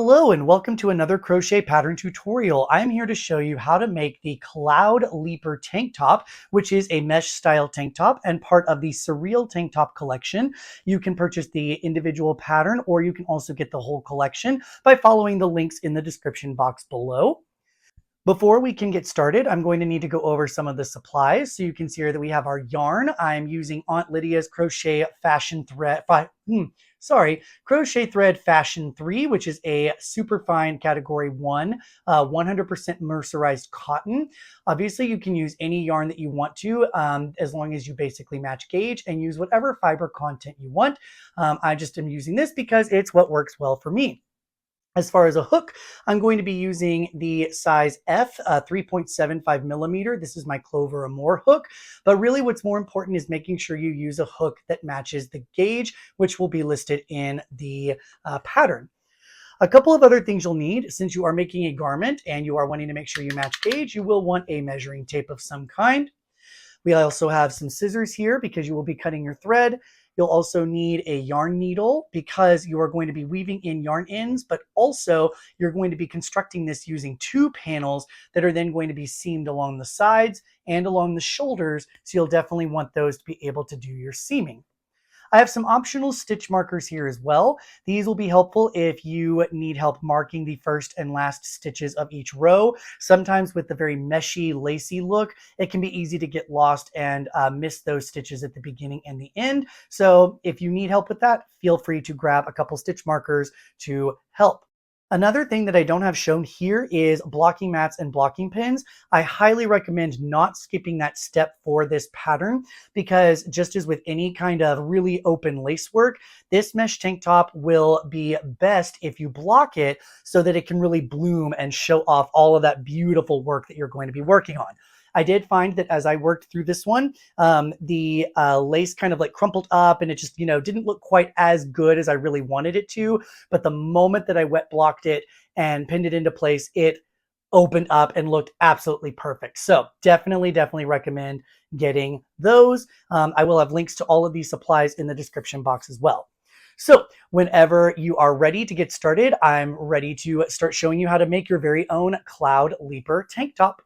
Hello and welcome to another crochet pattern tutorial. I'm here to show you how to make the Cloud Leaper tank top, which is a mesh style tank top and part of the Surreal tank top collection. You can purchase the individual pattern or you can also get the whole collection by following the links in the description box below. Before we can get started, I'm going to need to go over some of the supplies. So you can see here that we have our yarn. I'm using Aunt Lydia's Crochet Fashion Thread, Crochet Thread Fashion 3, which is a super fine category 1, 100% mercerized cotton. Obviously, you can use any yarn that you want to, as long as you basically match gauge and use whatever fiber content you want. I just am using this because it's what works well for me. As far as a hook, I'm going to be using the size F, 3.75 millimeter. This is my Clover Amour hook. But really what's more important is making sure you use a hook that matches the gauge, which will be listed in the pattern. A couple of other things you'll need since you are making a garment and you are wanting to make sure you match gauge, you will want a measuring tape of some kind. We also have some scissors here because you will be cutting your thread. You'll also need a yarn needle because you are going to be weaving in yarn ends, but also you're going to be constructing this using two panels that are then going to be seamed along the sides and along the shoulders. So you'll definitely want those to be able to do your seaming. I have some optional stitch markers here as well. These will be helpful if you need help marking the first and last stitches of each row. Sometimes with the very meshy, lacy look, it can be easy to get lost and miss those stitches at the beginning and the end. So if you need help with that, feel free to grab a couple stitch markers to help. Another thing that I don't have shown here is blocking mats and blocking pins. I highly recommend not skipping that step for this pattern because just as with any kind of really open lace work, this mesh tank top will be best if you block it so that it can really bloom and show off all of that beautiful work that you're going to be working on. I did find that as I worked through this one, the lace kind of like crumpled up and it just, didn't look quite as good as I really wanted it to. But the moment that I wet blocked it and pinned it into place, it opened up and looked absolutely perfect. So definitely recommend getting those. I will have links to all of these supplies in the description box as well. So whenever you are ready to get started, I'm ready to start showing you how to make your very own Cloud Leaper tank top.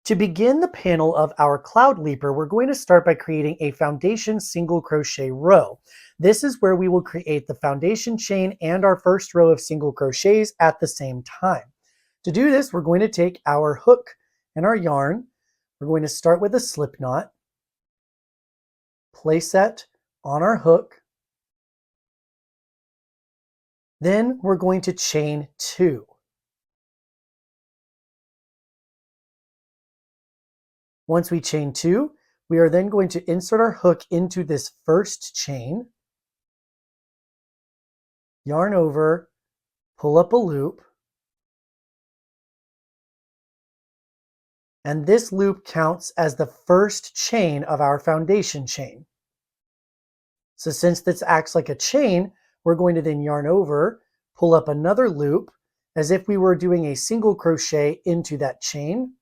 To begin the panel of our Cloud Leaper, we're going to start by creating a foundation single crochet row. This is where we will create the foundation chain and our first row of single crochets at the same time. To do this, we're going to take our hook and our yarn. We're going to start with a slip knot, place that on our hook. Then we're going to chain 2. Once we chain 2, we are then going to insert our hook into this first chain, yarn over, pull up a loop, and this loop counts as the first chain of our foundation chain. So since this acts like a chain, we're going to then yarn over, pull up another loop, as if we were doing a single crochet into that chain.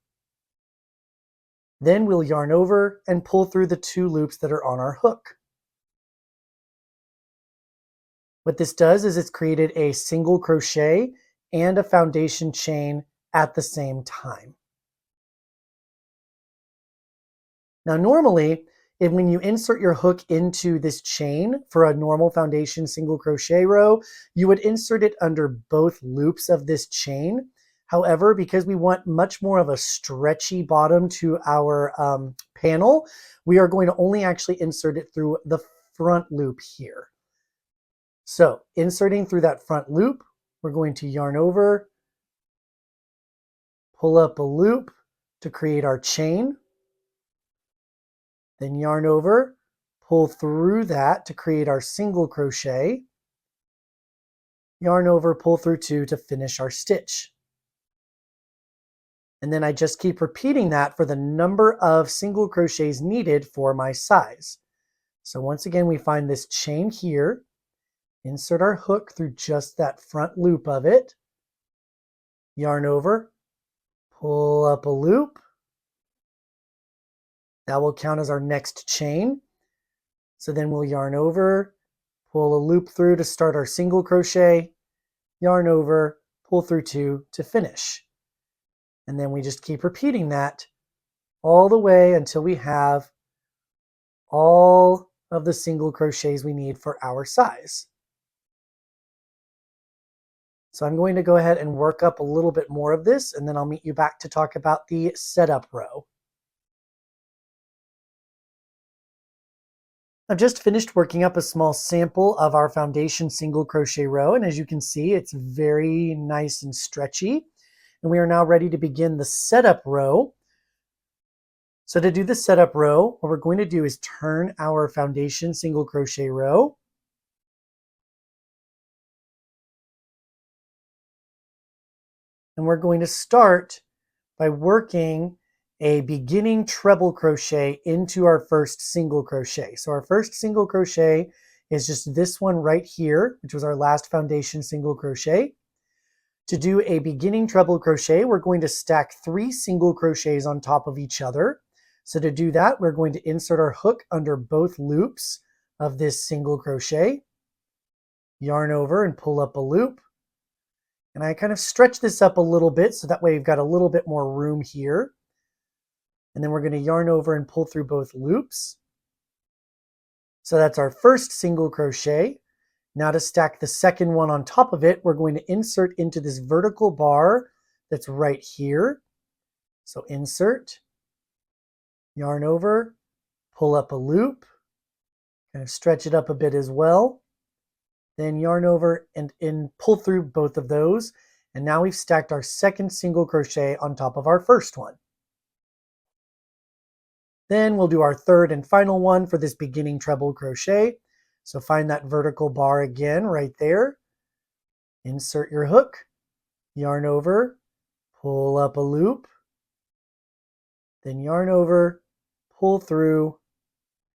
Then we'll yarn over and pull through the 2 loops that are on our hook. What this does is it's created a single crochet and a foundation chain at the same time. Now normally, when you insert your hook into this chain for a normal foundation single crochet row, you would insert it under both loops of this chain. However, because we want much more of a stretchy bottom to our panel, we are going to only actually insert it through the front loop here. So inserting through that front loop, we're going to yarn over, pull up a loop to create our chain, then yarn over, pull through that to create our single crochet, yarn over, pull through 2 to finish our stitch. And then I just keep repeating that for the number of single crochets needed for my size. So once again, we find this chain here, insert our hook through just that front loop of it, yarn over, pull up a loop. That will count as our next chain. So then we'll yarn over, pull a loop through to start our single crochet, yarn over, pull through 2 to finish. And then we just keep repeating that all the way until we have all of the single crochets we need for our size. So I'm going to go ahead and work up a little bit more of this, and then I'll meet you back to talk about the setup row. I've just finished working up a small sample of our foundation single crochet row, and as you can see, it's very nice and stretchy. And we are now ready to begin the setup row. So to do the setup row, what we're going to do is turn our foundation single crochet row. And we're going to start by working a beginning treble crochet into our first single crochet. So our first single crochet is just this one right here, which was our last foundation single crochet. To do a beginning treble crochet, we're going to stack 3 single crochets on top of each other. So to do that, we're going to insert our hook under both loops of this single crochet, yarn over and pull up a loop. And I kind of stretch this up a little bit so that way we've got a little bit more room here. And then we're going to yarn over and pull through both loops. So that's our first single crochet. Now to stack the second one on top of it, we're going to insert into this vertical bar that's right here. So insert, yarn over, pull up a loop, kind of stretch it up a bit as well. Then yarn over and pull through both of those. And now we've stacked our second single crochet on top of our first one. Then we'll do our third and final one for this beginning treble crochet. So find that vertical bar again right there. Insert your hook, yarn over, pull up a loop, then yarn over, pull through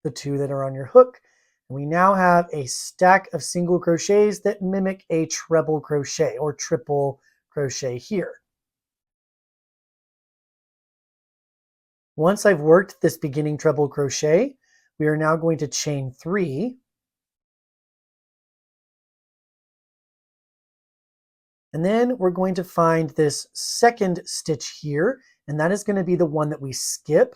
the 2 that are on your hook. And we now have a stack of single crochets that mimic a treble crochet or triple crochet here. Once I've worked this beginning treble crochet, we are now going to chain 3. And then we're going to find this second stitch here, and that is going to be the one that we skip,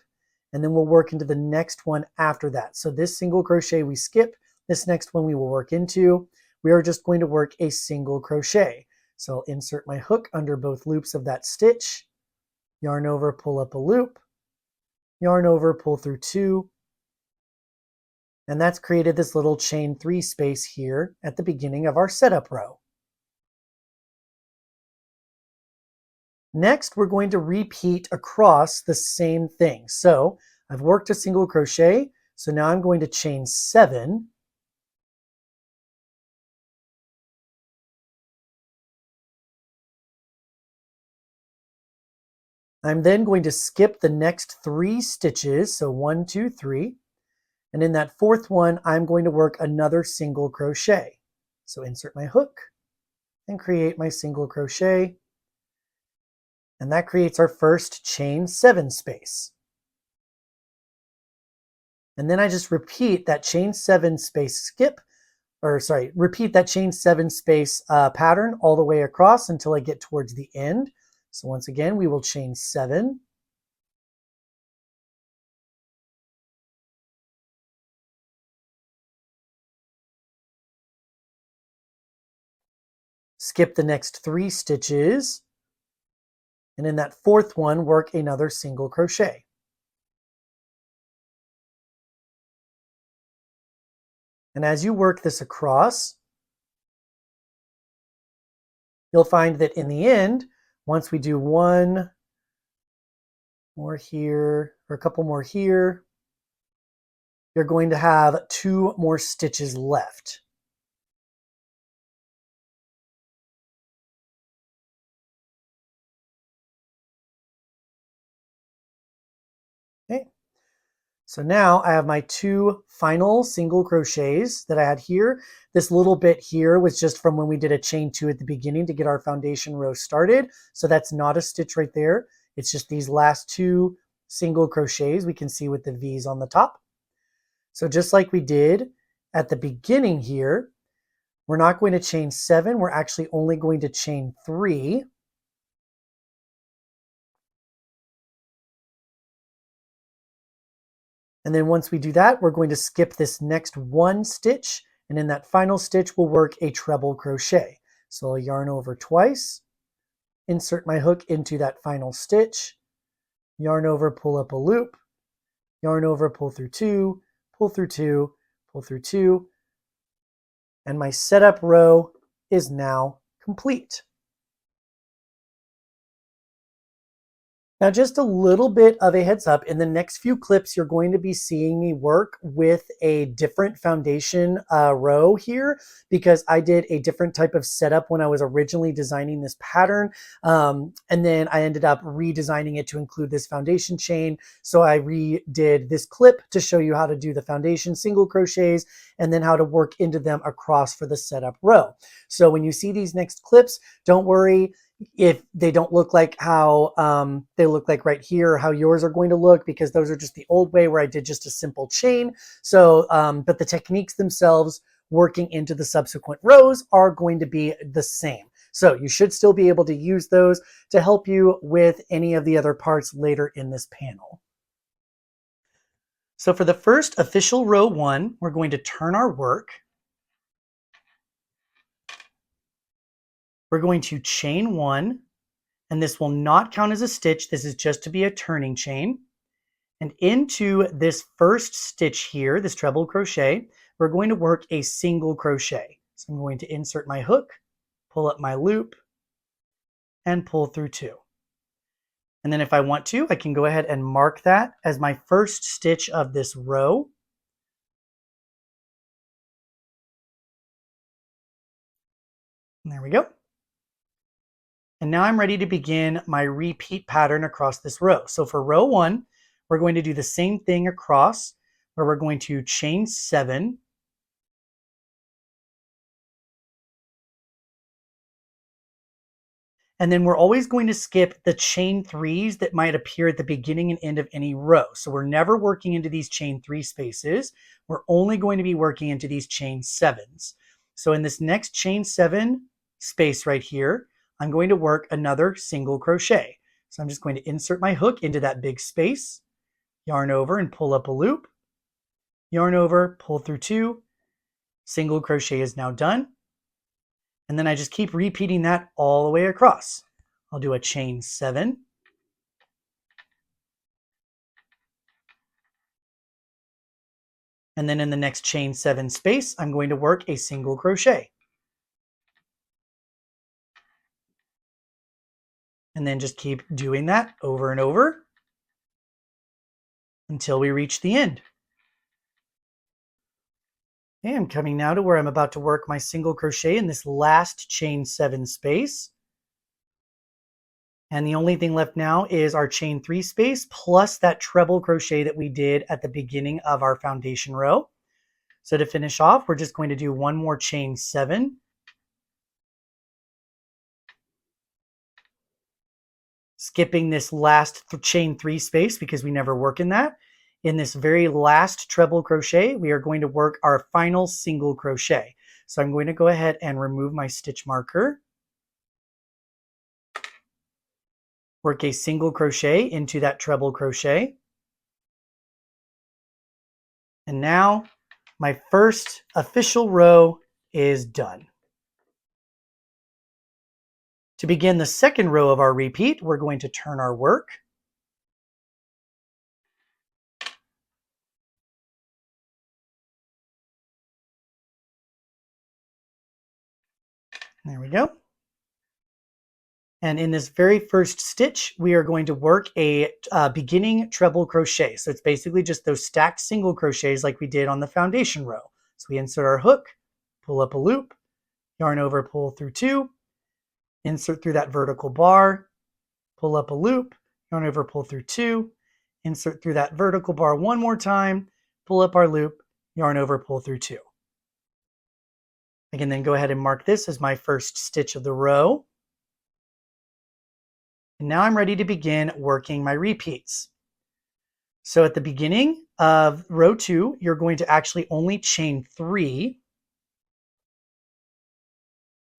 and then we'll work into the next one after that. So this single crochet we skip, this next one we will work into. We are just going to work a single crochet. So I'll insert my hook under both loops of that stitch, yarn over, pull up a loop, yarn over, pull through 2, and that's created this little chain 3 space here at the beginning of our setup row. Next, we're going to repeat across the same thing. So I've worked a single crochet, so now I'm going to chain 7. I'm then going to skip the next 3 stitches, so 1, 2, 3. And in that 4th one, I'm going to work another single crochet. So insert my hook and create my single crochet. And that creates our first chain 7 space. And then I just repeat that chain 7 space skip, repeat that chain 7 space pattern all the way across until I get towards the end. So once again, we will chain 7. Skip the next 3 stitches. And in that 4th one, work another single crochet. And as you work this across, you'll find that in the end, once we do 1 more here, or a couple more here, you're going to have 2 more stitches left. Okay. So now I have my 2 final single crochets that I had here. This little bit here was just from when we did a chain 2 at the beginning to get our foundation row started. So that's not a stitch right there. It's just these last two single crochets we can see with the V's on the top. So just like we did at the beginning here, we're not going to chain 7, we're actually only going to chain 3. And then once we do that, we're going to skip this next one stitch, and in that final stitch we'll work a treble crochet. So I'll yarn over twice, insert my hook into that final stitch, yarn over, pull up a loop, yarn over, pull through 2, pull through 2, pull through 2, and my setup row is now complete. Now, just a little bit of a heads up, in the next few clips, you're going to be seeing me work with a different foundation row here, because I did a different type of setup when I was originally designing this pattern. And then I ended up redesigning it to include this foundation chain. So I redid this clip to show you how to do the foundation single crochets and then how to work into them across for the setup row. So when you see these next clips, don't worry if they don't look like how they look like right here, or how yours are going to look, because those are just the old way where I did just a simple chain. So, but the techniques themselves working into the subsequent rows are going to be the same. So you should still be able to use those to help you with any of the other parts later in this panel. So for the first official row 1, we're going to turn our work. We're going to chain 1, and this will not count as a stitch. This is just to be a turning chain. And into this first stitch here, this treble crochet, we're going to work a single crochet. So I'm going to insert my hook, pull up my loop, and pull through 2. And then if I want to, I can go ahead and mark that as my first stitch of this row. And there we go. And now I'm ready to begin my repeat pattern across this row. So for row 1, we're going to do the same thing across, where we're going to chain 7. And then we're always going to skip the chain 3s that might appear at the beginning and end of any row. So we're never working into these chain 3 spaces. We're only going to be working into these chain 7s. So in this next chain 7 space right here, I'm going to work another single crochet. So I'm just going to insert my hook into that big space, yarn over and pull up a loop, yarn over, pull through 2, single crochet is now done. And then I just keep repeating that all the way across. I'll do a chain 7. And then in the next chain 7 space, I'm going to work a single crochet. And then just keep doing that over and over until we reach the end. Okay, I'm coming now to where I'm about to work my single crochet in this last chain 7 space. And the only thing left now is our chain 3 space plus that treble crochet that we did at the beginning of our foundation row. So to finish off, we're just going to do one more chain 7. Skipping this last chain 3 space because we never work in that. In this very last treble crochet, we are going to work our final single crochet. So I'm going to go ahead and remove my stitch marker. Work a single crochet into that treble crochet. And now my first official row is done. To begin the second row of our repeat, we're going to turn our work. There we go. And in this very first stitch, we are going to work a beginning treble crochet. So it's basically just those stacked single crochets like we did on the foundation row. So we insert our hook, pull up a loop, yarn over, pull through 2, insert through that vertical bar, pull up a loop, yarn over, pull through 2, insert through that vertical bar one more time, pull up our loop, yarn over, pull through 2. I can then go ahead and mark this as my first stitch of the row. And now I'm ready to begin working my repeats. So at the beginning of row 2, you're going to actually only chain 3.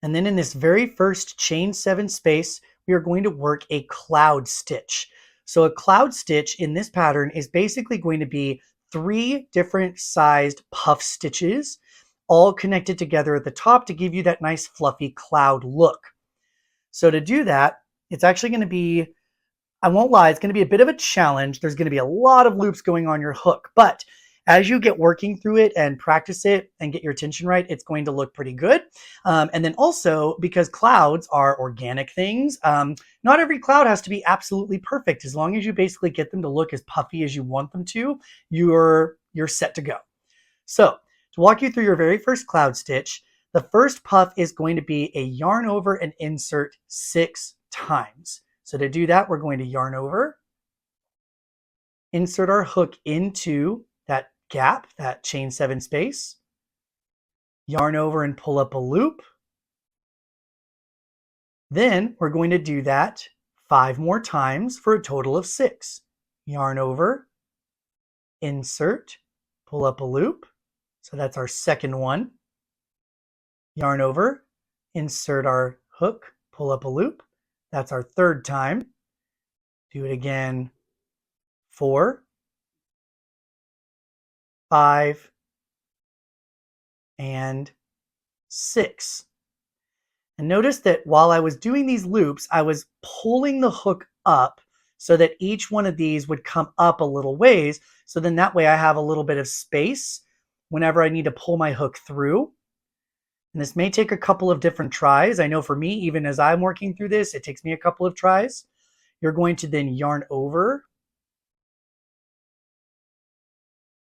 And then in this very first chain 7 space, we are going to work a cloud stitch. So a cloud stitch in this pattern is basically going to be 3 different sized puff stitches, all connected together at the top to give you that nice fluffy cloud look. So to do that, it's actually going to be, I won't lie, it's going to be a bit of a challenge. There's going to be a lot of loops going on your hook, but as you get working through it and practice it and get your tension right, it's going to look pretty good. And then also, because clouds are organic things, not every cloud has to be absolutely perfect. As long as you basically get them to look as puffy as you want them to, you're set to go. So to walk you through your very first cloud stitch, the first puff is going to be a yarn over and insert 6 times. So to do that, we're going to yarn over, insert our hook into that gap, that chain 7 space, yarn over and pull up a loop. Then we're going to do that 5 more times for a total of 6. Yarn over, insert, pull up a loop. So that's our second one. Yarn over, insert our hook, pull up a loop. That's our third time. Do it again 4, 5, and 6. And notice that while I was doing these loops, I was pulling the hook up so that each one of these would come up a little ways. So then that way I have a little bit of space whenever I need to pull my hook through. And this may take a couple of different tries. I know for me, even as I'm working through this, it takes me a couple of tries. You're going to then yarn over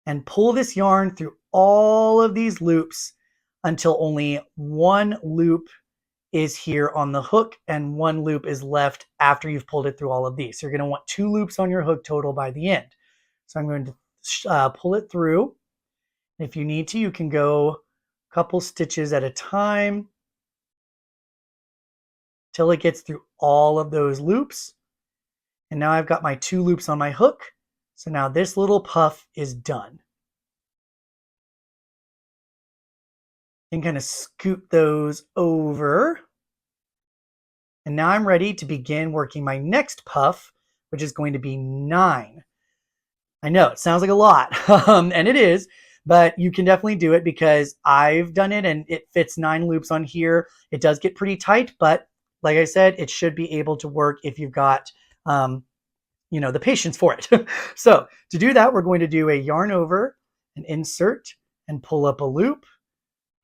and pull this yarn through all of these loops until only one loop is here on the hook and one loop is left after you've pulled it through all of these. So you're going to want 2 loops on your hook total by the end. So I'm going to pull it through. If you need to, you can go a couple stitches at a time till it gets through all of those loops. And now I've got my 2 loops on my hook. So now this little puff is done. And kind of scoot those over. And now I'm ready to begin working my next puff, which is going to be 9. I know it sounds like a lot, and it is, but you can definitely do it because I've done it and it fits 9 loops on here. It does get pretty tight, but like I said, it should be able to work if you've got, the patience for it. So to do that, we're going to do a yarn over, an insert, and pull up a loop,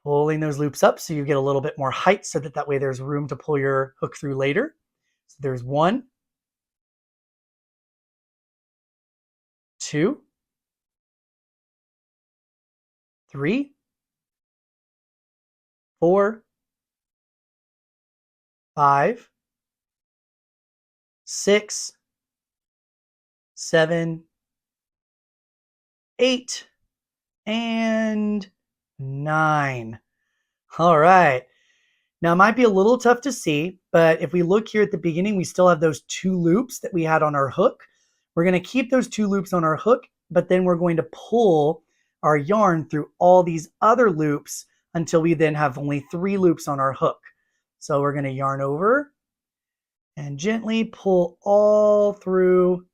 pulling those loops up so you get a little bit more height so that way there's room to pull your hook through later. So there's 1, 2, 3, 4, 5, 6, 7, 8, and 9. All right. Now it might be a little tough to see, but if we look here at the beginning, we still have those 2 loops that we had on our hook. We're going to keep those 2 loops on our hook, but then we're going to pull our yarn through all these other loops until we then have only 3 loops on our hook. So we're going to yarn over and gently pull all through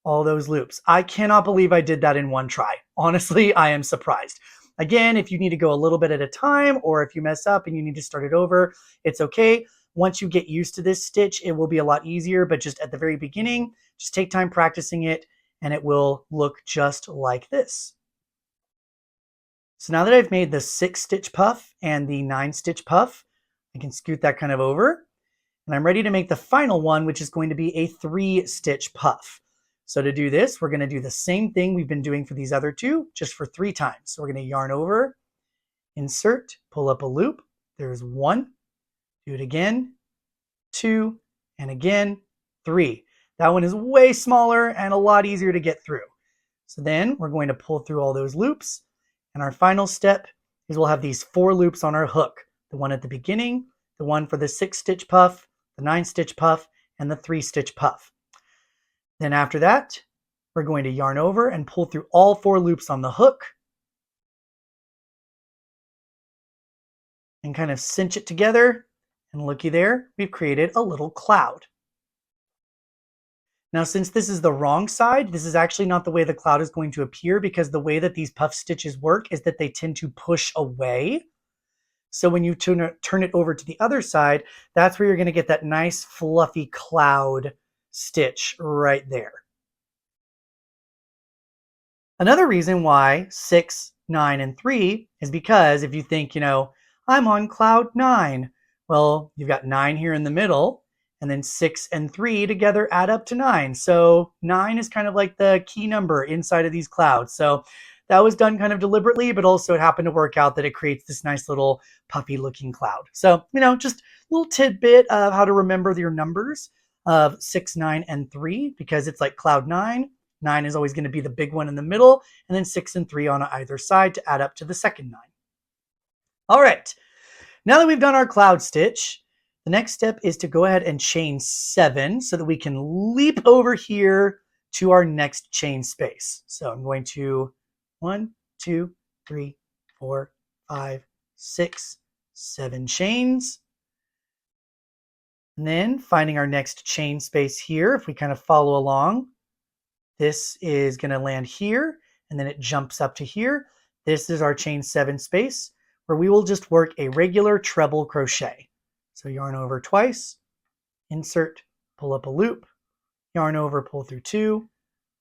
all those loops. I cannot believe I did that in one try. Honestly, I am surprised. Again, if you need to go a little bit at a time, or if you mess up and you need to start it over, it's okay. Once you get used to this stitch, it will be a lot easier, but just at the very beginning, just take time practicing it and it will look just like this. So now that I've made the 6 stitch puff and the 9 stitch puff, I can scoot that kind of over and I'm ready to make the final one, which is going to be a 3 stitch puff. So to do this, we're going to do the same thing we've been doing for these other 2, just for 3 times. So we're going to yarn over, insert, pull up a loop. There's 1, do it again, 2, and again, 3. That one is way smaller and a lot easier to get through. So then we're going to pull through all those loops. And our final step is we'll have these 4 loops on our hook. The one at the beginning, the one for the 6 stitch puff, the 9 stitch puff, and the 3-stitch puff. Then after that, we're going to yarn over and pull through all 4 loops on the hook and kind of cinch it together. And looky there, we've created a little cloud. Now, since this is the wrong side, this is actually not the way the cloud is going to appear, because the way that these puff stitches work is that they tend to push away. So when you turn it over to the other side, that's where you're going to get that nice fluffy cloud stitch right there. Another reason why 6, 9, and 3 is because if you think, I'm on cloud 9. Well, you've got 9 here in the middle, and then 6 and 3 together add up to 9. So 9 is kind of like the key number inside of these clouds. So that was done kind of deliberately, but also it happened to work out that it creates this nice little puffy looking cloud. So, just a little tidbit of how to remember your numbers of 6, 9, and 3, because it's like cloud 9. 9 is always going to be the big one in the middle, and then 6 and 3 on either side to add up to the second 9. All right, now that we've done our cloud stitch, the next step is to go ahead and chain 7 so that we can leap over here to our next chain space. So I'm going to 1, 2, 3, 4, 5, 6, 7 chains. And then finding our next chain space here, if we kind of follow along, this is going to land here, and then it jumps up to here. This is our chain 7 space, where we will just work a regular treble crochet. So yarn over twice, insert, pull up a loop, yarn over, pull through 2,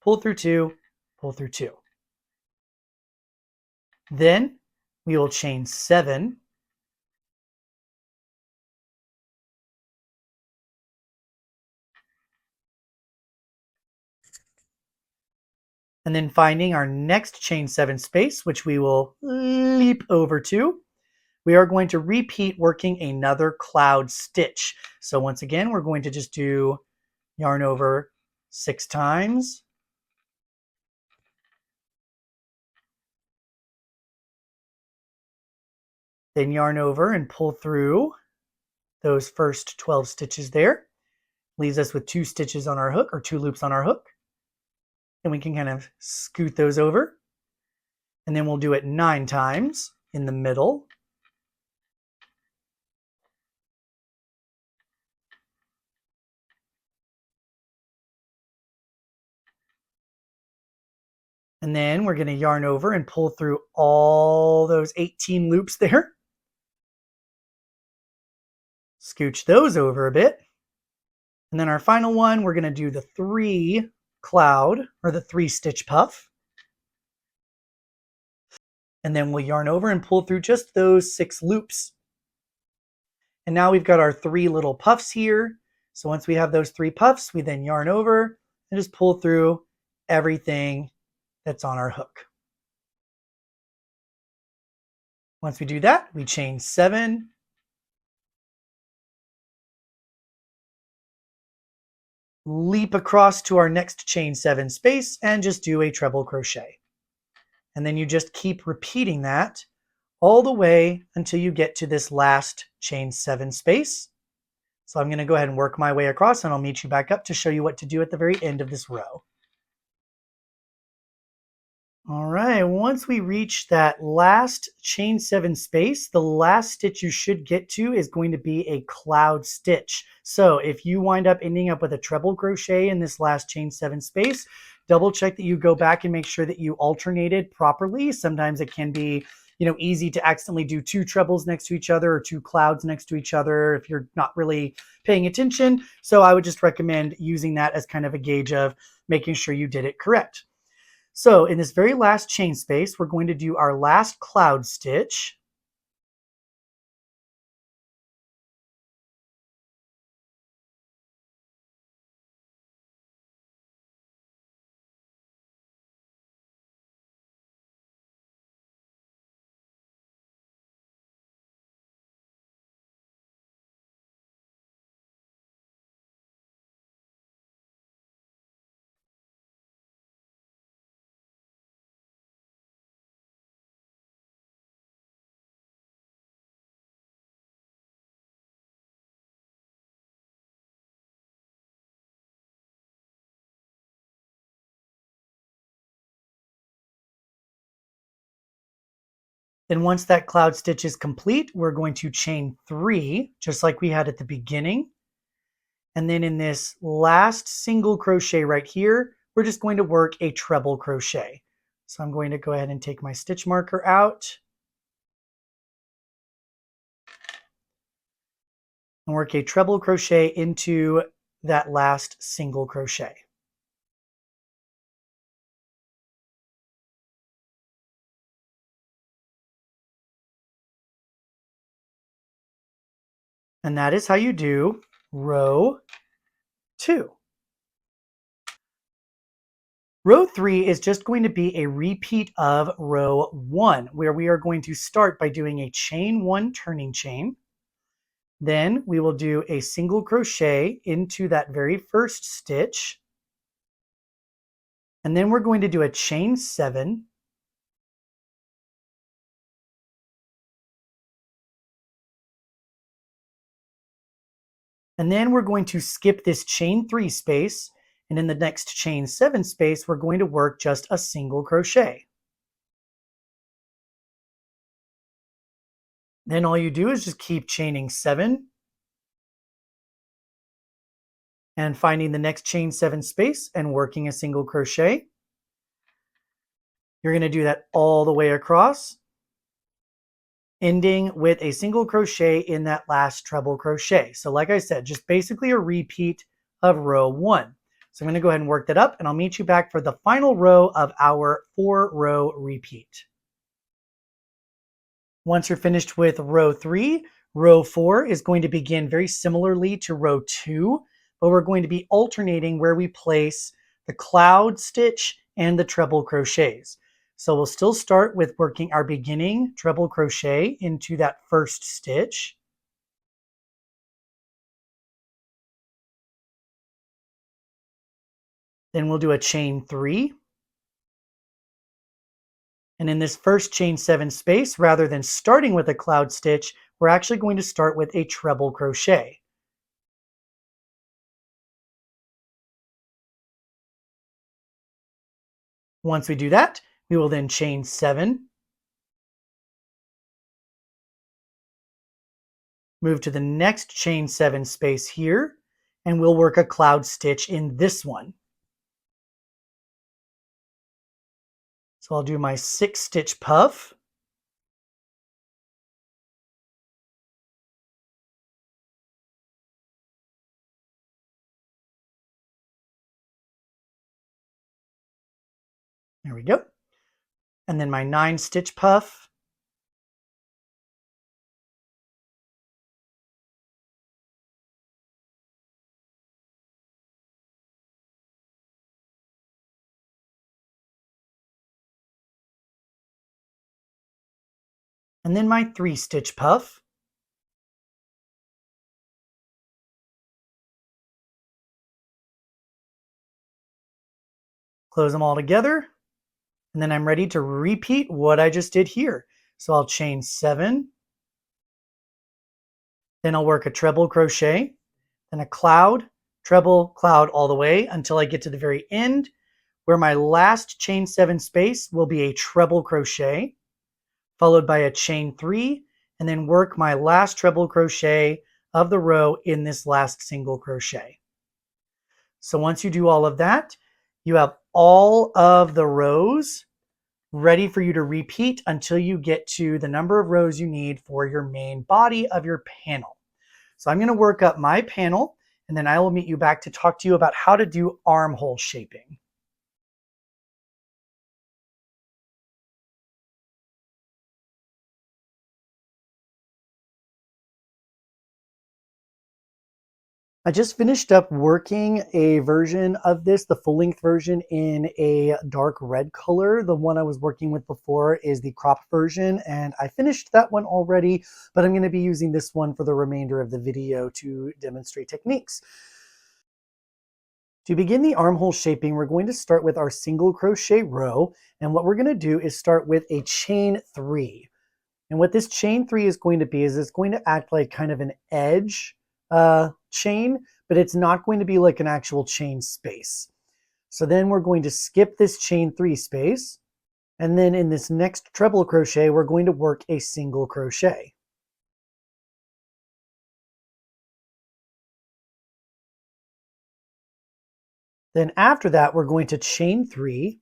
pull through 2, pull through 2. Then we will chain 7, and then finding our next chain 7 space, which we will leap over to, we are going to repeat working another cloud stitch. So once again, we're going to just do yarn over 6 times, then yarn over and pull through those first 12 stitches there. Leaves us with 2 stitches on our hook, or 2 loops on our hook. And we can kind of scoot those over. And then we'll do it 9 times in the middle. And then we're going to yarn over and pull through all those 18 loops there. Scooch those over a bit. And then our final one, we're going to do the 3 cloud, or the 3 stitch puff. And then we'll yarn over and pull through just those 6 loops. And now we've got our 3 little puffs here. So once we have those 3 puffs, we then yarn over and just pull through everything that's on our hook. Once we do that, we chain 7, leap across to our next chain 7 space, and just do a treble crochet. And then you just keep repeating that all the way until you get to this last chain 7 space. So I'm going to go ahead and work my way across, and I'll meet you back up to show you what to do at the very end of this row. All right, once we reach that last chain 7 space, the last stitch you should get to is going to be a cloud stitch. So if you wind up ending up with a treble crochet in this last chain 7 space, double check that you go back and make sure that you alternated properly. Sometimes it can be easy to accidentally do 2 trebles next to each other, or 2 clouds next to each other if you're not really paying attention. So I would just recommend using that as kind of a gauge of making sure you did it correct. So in this very last chain space, we're going to do our last cloud stitch. Then once that cloud stitch is complete, we're going to chain 3, just like we had at the beginning. And then in this last single crochet right here, we're just going to work a treble crochet. So I'm going to go ahead and take my stitch marker out and work a treble crochet into that last single crochet. And that is how you do row 2. Row 3 is just going to be a repeat of row 1, where we are going to start by doing a chain 1 turning chain. Then we will do a single crochet into that very first stitch. And then we're going to do a chain 7. And then we're going to skip this chain 3 space. And in the next chain 7 space, we're going to work just a single crochet. Then all you do is just keep chaining 7 and finding the next chain 7 space and working a single crochet. You're going to do that all the way across, ending with a single crochet in that last treble crochet. So like I said, just basically a repeat of row 1. So I'm going to go ahead and work that up, and I'll meet you back for the final row of our 4-row repeat. Once you're finished with row 3, row 4 is going to begin very similarly to row 2, but we're going to be alternating where we place the cloud stitch and the treble crochets. So we'll still start with working our beginning treble crochet into that first stitch. Then we'll do a chain 3. And in this first chain 7 space, rather than starting with a cloud stitch, we're actually going to start with a treble crochet. Once we do that, we will then chain 7, move to the next chain 7 space here, and we'll work a cloud stitch in this one. So I'll do my 6 stitch puff. There we go. And then my 9 stitch puff. And then my 3 stitch puff. Close them all together. And then I'm ready to repeat what I just did here. So I'll chain 7, then I'll work a treble crochet, then a cloud, treble, cloud all the way until I get to the very end, where my last chain 7 space will be a treble crochet, followed by a chain 3, and then work my last treble crochet of the row in this last single crochet. So once you do all of that, you have all of the rows ready for you to repeat until you get to the number of rows you need for your main body of your panel. So I'm going to work up my panel, and then I will meet you back to talk to you about how to do armhole shaping. I just finished up working a version of this, the full length version, in a dark red color. The one I was working with before is the crop version, and I finished that one already, but I'm going to be using this one for the remainder of the video to demonstrate techniques. To begin the armhole shaping, we're going to start with our single crochet row, and what we're going to do is start with a chain 3. And what this chain 3 is going to be is it's going to act like kind of an edge chain, but it's not going to be like an actual chain space. So then we're going to skip this chain 3 space, And then in this next treble crochet, we're going to work a single crochet. Then after that, we're going to chain 3,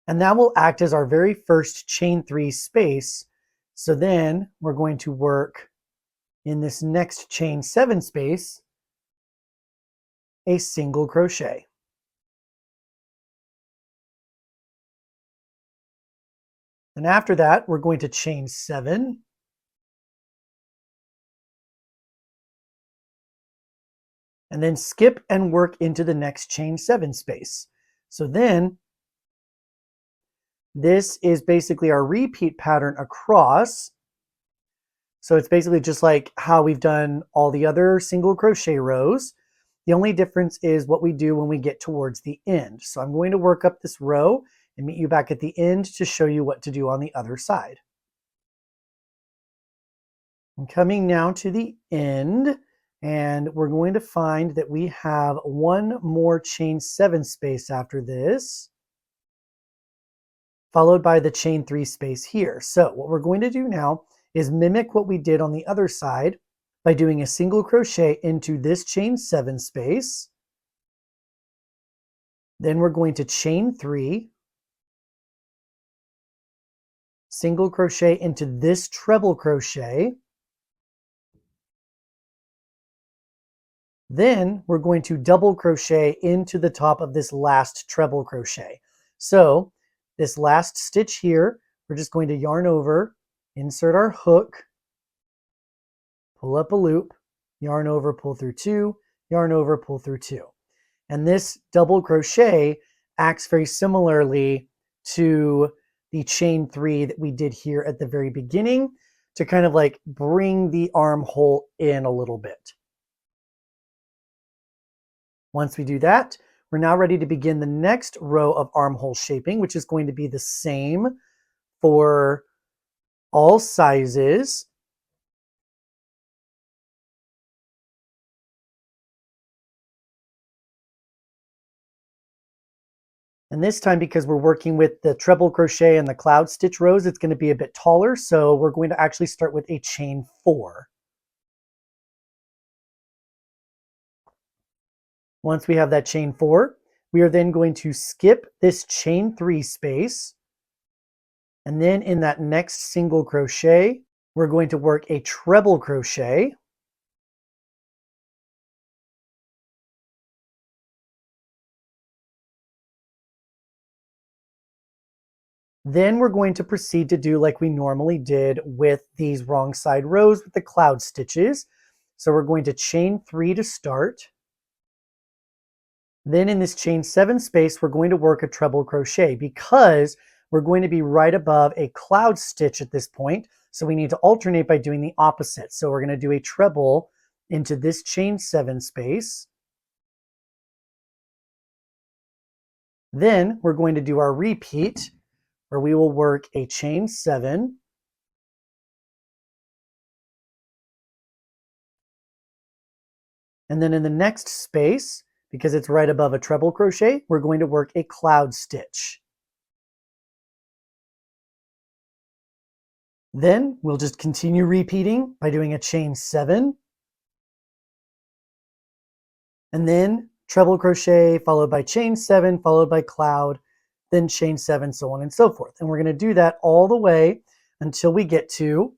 and that will act as our very first chain 3 space. So then we're going to work in this next chain 7 space a single crochet. And after that, we're going to chain 7, and then skip and work into the next chain 7 space. So then this is basically our repeat pattern across. So it's basically just like how we've done all the other single crochet rows. The only difference is what we do when we get towards the end. So I'm going to work up this row and meet you back at the end to show you what to do on the other side. I'm coming now to the end, and we're going to find that we have one more chain 7 space after this, followed by the chain 3 space here. So what we're going to do now is mimic what we did on the other side by doing a single crochet into this chain 7 space. Then we're going to chain 3, single crochet into this treble crochet. Then we're going to double crochet into the top of this last treble crochet. So this last stitch here, we're just going to yarn over, insert our hook, pull up a loop, yarn over, pull through 2, yarn over, pull through 2. And this double crochet acts very similarly to the chain 3 that we did here at the very beginning to kind of like bring the armhole in a little bit. Once we do that, we're now ready to begin the next row of armhole shaping, which is going to be the same for all sizes. And this time, because we're working with the treble crochet and the cloud stitch rows, it's going to be a bit taller. So we're going to actually start with a chain 4. Once we have that chain 4, we are then going to skip this chain 3 space. And then in that next single crochet, we're going to work a treble crochet. Then we're going to proceed to do like we normally did with these wrong side rows with the cloud stitches. So we're going to chain 3 to start. Then in this chain 7 space, we're going to work a treble crochet because we're going to be right above a cloud stitch at this point. So we need to alternate by doing the opposite. So we're going to do a treble into this chain 7 space. Then we're going to do our repeat where we will work a chain 7, and then in the next space, because it's right above a treble crochet, we're going to work a cloud stitch. Then we'll just continue repeating by doing a chain 7, and then treble crochet followed by chain 7 followed by cloud, then chain 7, so on and so forth. And we're going to do that all the way until we get to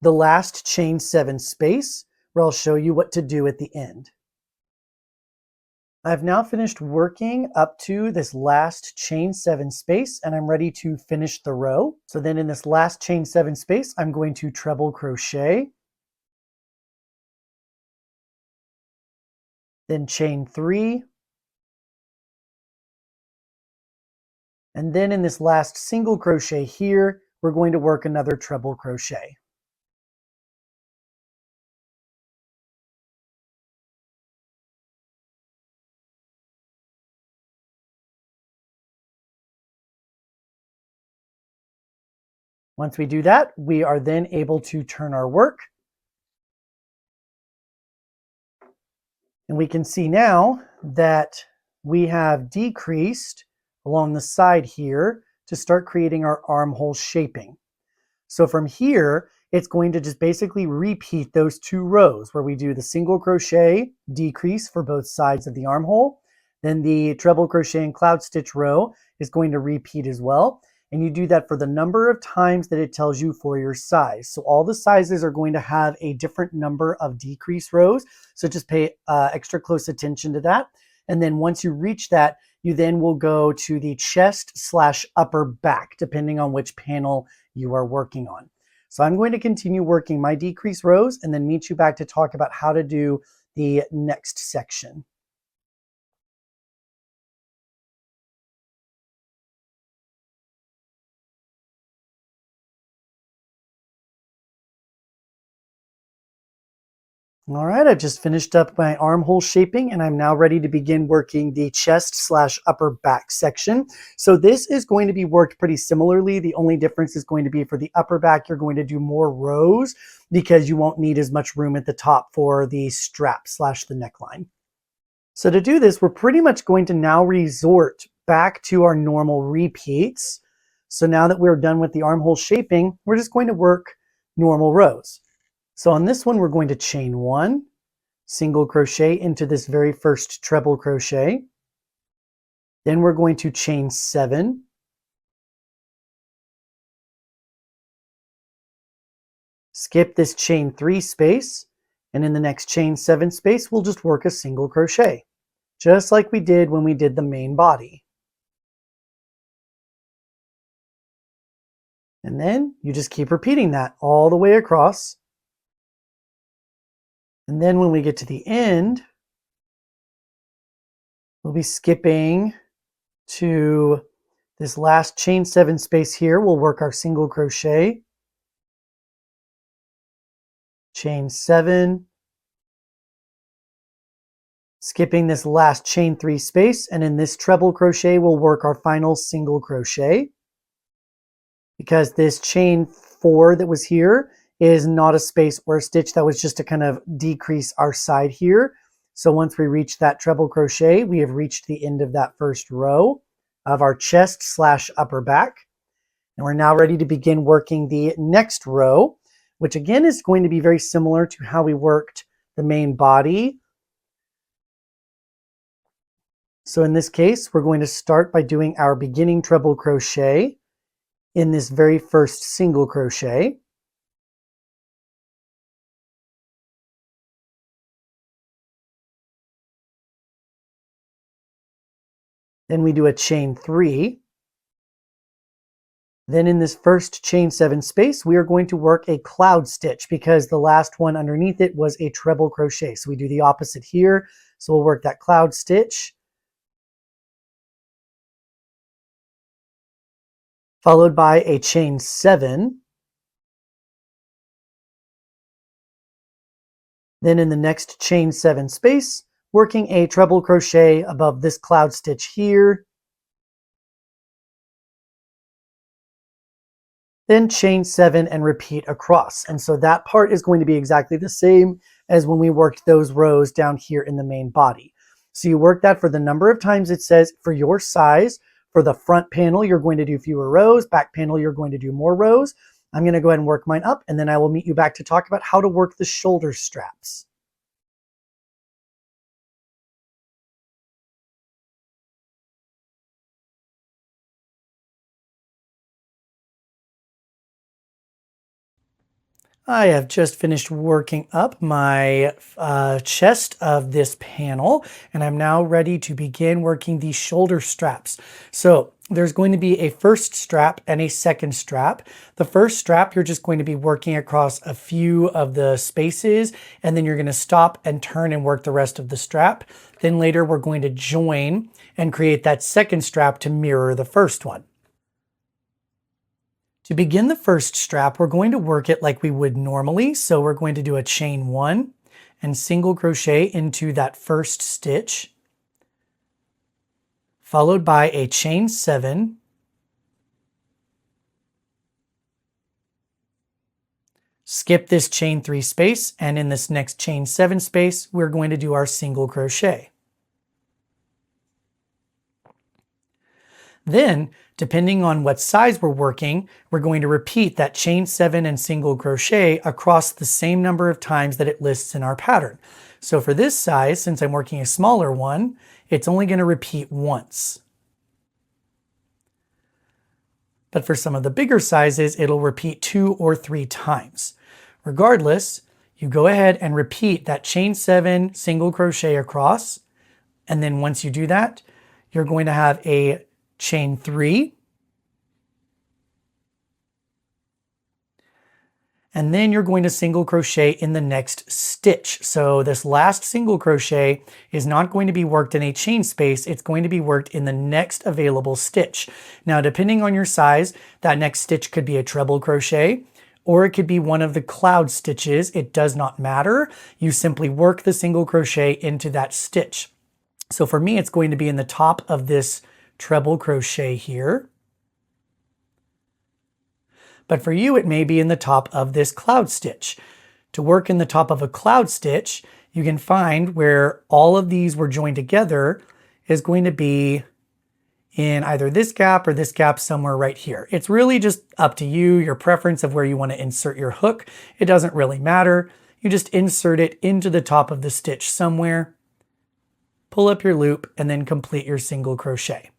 the last chain 7 space, where I'll show you what to do at the end. I've now finished working up to this last chain 7 space, and I'm ready to finish the row. So then in this last chain 7 space, I'm going to treble crochet, then chain 3, and then in this last single crochet here, we're going to work another treble crochet. Once we do that, we are then able to turn our work. And we can see now that we have decreased along the side here to start creating our armhole shaping. So from here, it's going to just basically repeat those 2 rows where we do the single crochet decrease for both sides of the armhole. Then the treble crochet and cloud stitch row is going to repeat as well. And you do that for the number of times that it tells you for your size. So all the sizes are going to have a different number of decrease rows. So just pay extra close attention to that. And then once you reach that, you then will go to the chest/upper back, depending on which panel you are working on. So I'm going to continue working my decrease rows and then meet you back to talk about how to do the next section. All right, I've just finished up my armhole shaping and I'm now ready to begin working the chest/upper back section. So this is going to be worked pretty similarly. The only difference is going to be for the upper back, you're going to do more rows because you won't need as much room at the top for the strap/the neckline. So to do this, we're pretty much going to now resort back to our normal repeats. So now that we're done with the armhole shaping, we're just going to work normal rows. So on this one, we're going to chain 1, single crochet into this very first treble crochet. Then we're going to chain 7, skip this chain 3 space, and in the next chain 7 space, we'll just work a single crochet, just like we did when we did the main body. And then you just keep repeating that all the way across. And then when we get to the end, we'll be skipping to this last chain 7 space here. We'll work our single crochet, chain 7, skipping this last chain 3 space, and in this treble crochet, we'll work our final single crochet. Because this chain 4 that was here is not a space or a stitch, that was just to kind of decrease our side here. So once we reach that treble crochet, we have reached the end of that first row of our chest/upper back. And we're now ready to begin working the next row, which again is going to be very similar to how we worked the main body. So in this case, we're going to start by doing our beginning treble crochet in this very first single crochet. Then we do a chain 3. Then in this first chain 7 space, we are going to work a cloud stitch because the last one underneath it was a treble crochet. So we do the opposite here. So we'll work that cloud stitch, followed by a chain 7. Then in the next chain 7 space, working a treble crochet above this cloud stitch here. Then chain 7 and repeat across. And so that part is going to be exactly the same as when we worked those rows down here in the main body. So you work that for the number of times it says for your size. For the front panel, you're going to do fewer rows. Back panel, you're going to do more rows. I'm going to go ahead and work mine up, and then I will meet you back to talk about how to work the shoulder straps. I have just finished working up my chest of this panel, and I'm now ready to begin working the shoulder straps. So there's going to be a first strap and a second strap. The first strap, you're just going to be working across a few of the spaces, and then you're going to stop and turn and work the rest of the strap. Then later we're going to join and create that second strap to mirror the first one. To begin the first strap, we're going to work it like we would normally. So we're going to do a chain 1 and single crochet into that first stitch, followed by a chain 7, skip this chain 3 space, and in this next chain 7 space, we're going to do our single crochet. Then, depending on what size we're working, we're going to repeat that chain 7 and single crochet across the same number of times that it lists in our pattern. So for this size, since I'm working a smaller one, it's only going to repeat once. But for some of the bigger sizes, it'll repeat 2 or 3 times. Regardless, you go ahead and repeat that chain 7 single crochet across. And then once you do that, you're going to have a chain 3. And then you're going to single crochet in the next stitch. So this last single crochet is not going to be worked in a chain space, it's going to be worked in the next available stitch. Now, depending on your size, that next stitch could be a treble crochet, or it could be one of the cloud stitches. It does not matter. You simply work the single crochet into that stitch. So for me, it's going to be in the top of this treble crochet here. But for you, it may be in the top of this cloud stitch. To work in the top of a cloud stitch, you can find where all of these were joined together is going to be in either this gap or this gap somewhere right here. It's really just up to you, your preference of where you want to insert your hook. It doesn't really matter. You just insert it into the top of the stitch somewhere, pull up your loop, and then complete your single crochet.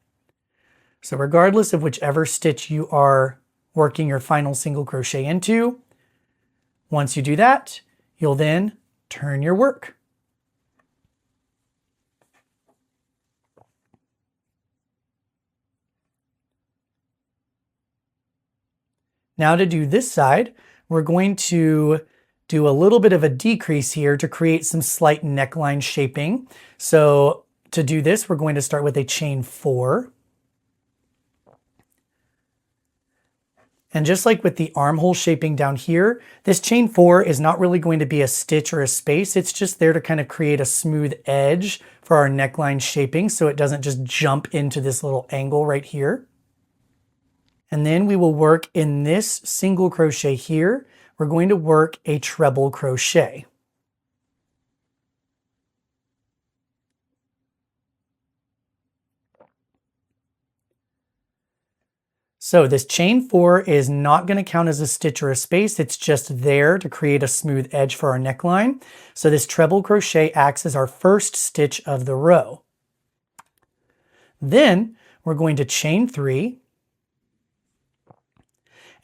So regardless of whichever stitch you are working your final single crochet into, once you do that, you'll then turn your work. Now to do this side, we're going to do a little bit of a decrease here to create some slight neckline shaping. So to do this, we're going to start with a chain 4. And just like with the armhole shaping down here, this chain 4 is not really going to be a stitch or a space. It's just there to kind of create a smooth edge for our neckline shaping so it doesn't just jump into this little angle right here. And then we will work in this single crochet here. We're going to work a treble crochet. So this chain 4 is not going to count as a stitch or a space. It's just there to create a smooth edge for our neckline. So this treble crochet acts as our first stitch of the row. Then we're going to chain 3.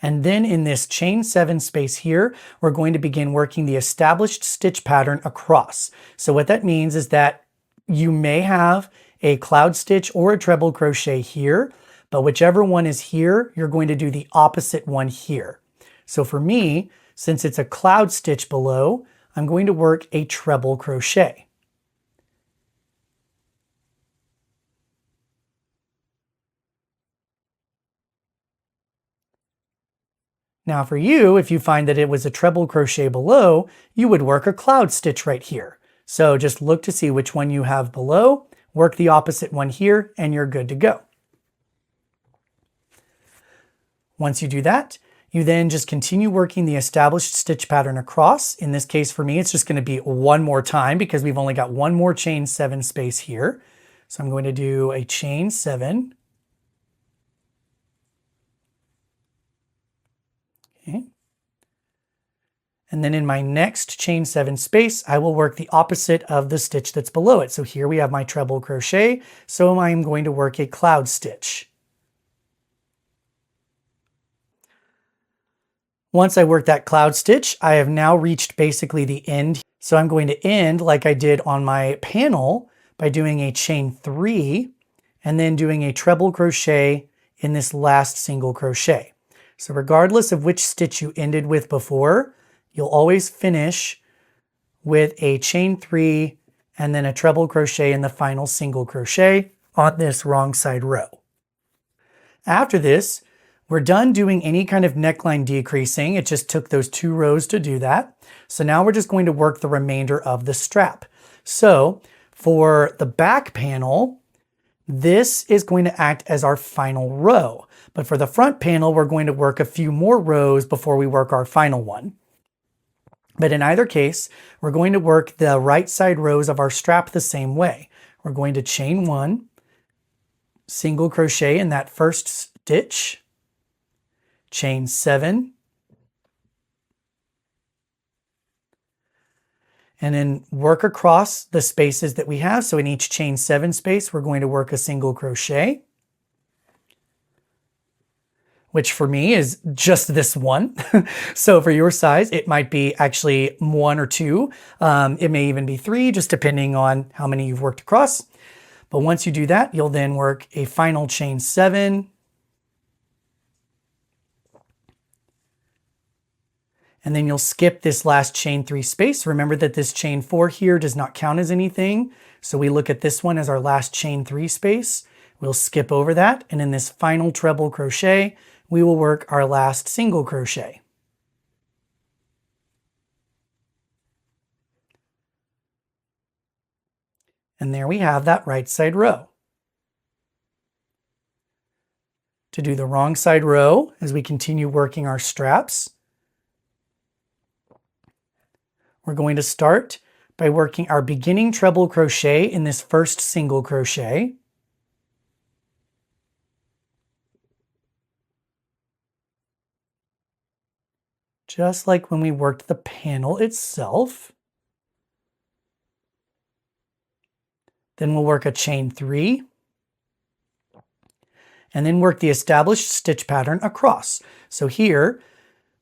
And then in this chain 7 space here, we're going to begin working the established stitch pattern across. So what that means is that you may have a cloud stitch or a treble crochet here, but whichever one is here, you're going to do the opposite one here. So for me, since it's a cloud stitch below, I'm going to work a treble crochet. Now for you, if you find that it was a treble crochet below, you would work a cloud stitch right here. So just look to see which one you have below, work the opposite one here, and you're good to go. Once you do that, you then just continue working the established stitch pattern across. In this case for me, it's just going to be one more time because we've only got one more chain 7 space here. So I'm going to do a chain 7. Okay. And then in my next chain 7 space, I will work the opposite of the stitch that's below it. So here we have my treble crochet. So I'm going to work a cloud stitch. Once I work that cloud stitch, I have now reached basically the end. So I'm going to end like I did on my panel by doing a chain 3 and then doing a treble crochet in this last single crochet. So regardless of which stitch you ended with before, you'll always finish with a chain 3 and then a treble crochet in the final single crochet on this wrong side row. After this, we're done doing any kind of neckline decreasing. It just took those 2 rows to do that. So now we're just going to work the remainder of the strap. So for the back panel, this is going to act as our final row. But for the front panel, we're going to work a few more rows before we work our final one. But in either case, we're going to work the right side rows of our strap the same way. We're going to chain 1, single crochet in that first stitch, chain 7, and then work across the spaces that we have. So in each chain 7 space, we're going to work a single crochet, which for me is just this one. So for your size, it might be actually 1 or 2. It may even be 3, just depending on how many you've worked across. But once you do that, you'll then work a final chain 7. And then you'll skip this last chain 3 space. Remember that this chain 4 here does not count as anything. So we look at this one as our last chain 3 space. We'll skip over that. And in this final treble crochet, we will work our last single crochet. And there we have that right side row. To do the wrong side row, as we continue working our straps, we're going to start by working our beginning treble crochet in this first single crochet. Just like when we worked the panel itself. Then we'll work a chain 3. And then work the established stitch pattern across. So here,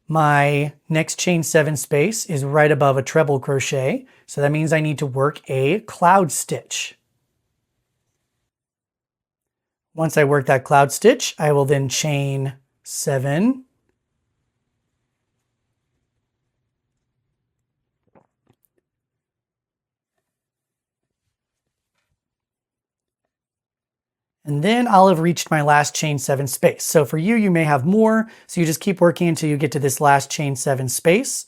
my next chain 7 space is right above a treble crochet. So that means I need to work a cloud stitch. Once I work that cloud stitch, I will then chain 7. And then I'll have reached my last chain 7 space. So for you, you may have more. So you just keep working until you get to this last chain 7 space.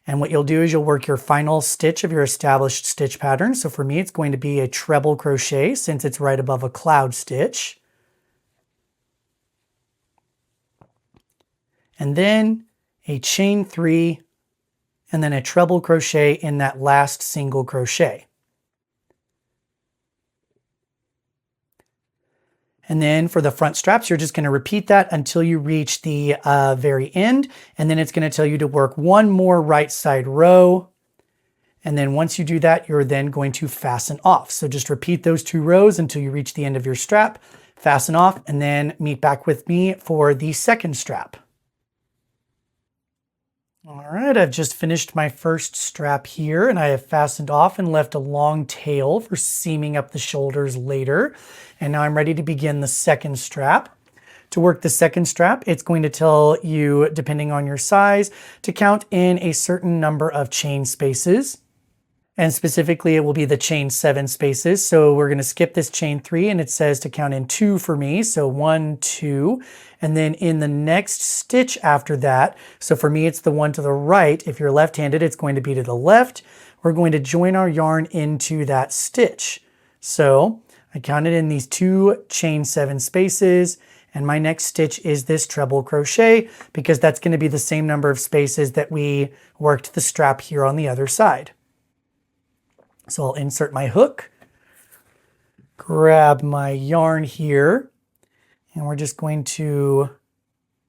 And what you'll do is you'll work your final stitch of your established stitch pattern. So for me, it's going to be a treble crochet since it's right above a cloud stitch. And then a chain 3, and then a treble crochet in that last single crochet. And then for the front straps, you're just going to repeat that until you reach the very end. And then it's going to tell you to work one more right side row. And then once you do that, you're then going to fasten off. So just repeat those 2 rows until you reach the end of your strap, fasten off, and then meet back with me for the second strap. All right, I've just finished my first strap here, and I have fastened off and left a long tail for seaming up the shoulders later. And now I'm ready to begin the second strap. To work the second strap, it's going to tell you, depending on your size, to count in a certain number of chain spaces. And specifically, it will be the chain 7 spaces. So we're going to skip this chain 3, and it says to count in 2 for me. So 1, 2, and then in the next stitch after that, so for me, it's the one to the right. If you're left-handed, it's going to be to the left. We're going to join our yarn into that stitch. So I counted in these 2 chain 7 spaces, and my next stitch is this treble crochet because that's going to be the same number of spaces that we worked the strap here on the other side. So I'll insert my hook, grab my yarn here, and we're just going to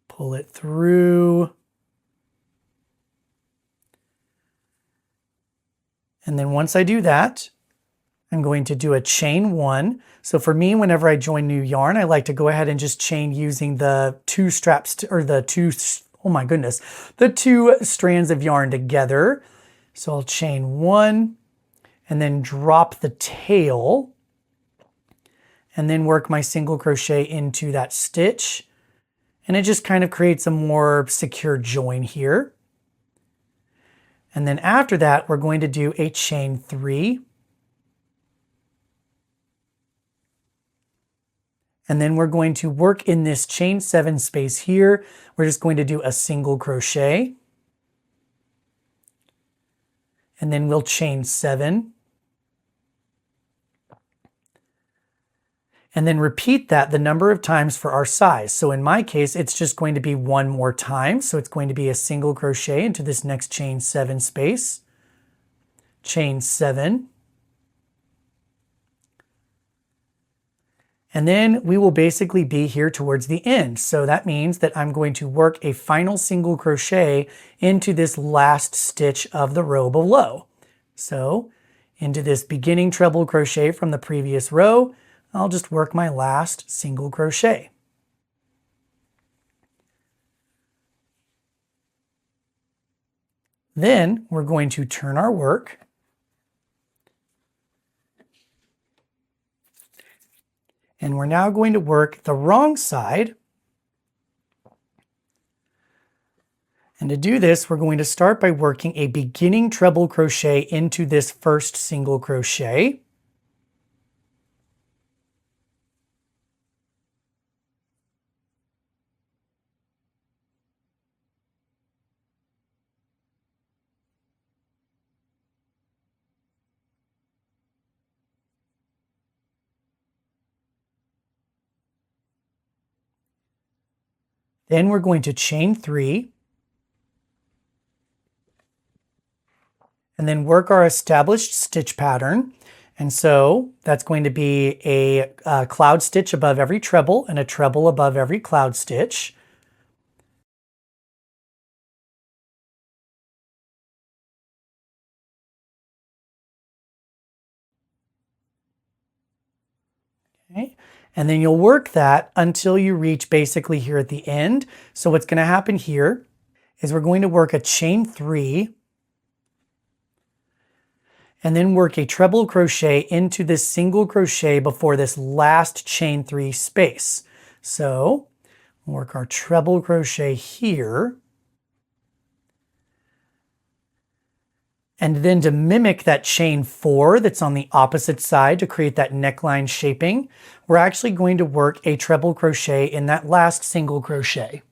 pull it through. And then once I do that, I'm going to do a chain 1. So for me, whenever I join new yarn, I like to go ahead and just chain using the 2 straps, or the 2, oh my goodness, the 2 strands of yarn together. So I'll chain 1. And then drop the tail, and then work my single crochet into that stitch. And it just kind of creates a more secure join here. And then after that, we're going to do a chain 3. And then we're going to work in this chain 7 space here. We're just going to do a single crochet. And then we'll chain 7. And then repeat that the number of times for our size. So in my case, it's just going to be 1 more time. So it's going to be a single crochet into this next chain 7 space, chain 7, And then we will basically be here towards the end. So that means that I'm going to work a final single crochet into this last stitch of the row below. So into this beginning treble crochet from the previous row, I'll just work my last single crochet. Then we're going to turn our work. And we're now going to work the wrong side. And to do this, we're going to start by working a beginning treble crochet into this first single crochet. Then we're going to chain 3. And then work our established stitch pattern. And so that's going to be a cloud stitch above every treble and a treble above every cloud stitch. Okay. And then you'll work that until you reach basically here at the end. So what's going to happen here is we're going to work a chain 3 and then work a treble crochet into this single crochet before this last chain 3 space. So work our treble crochet here. And then to mimic that chain 4 that's on the opposite side to create that neckline shaping, we're actually going to work a treble crochet in that last single crochet.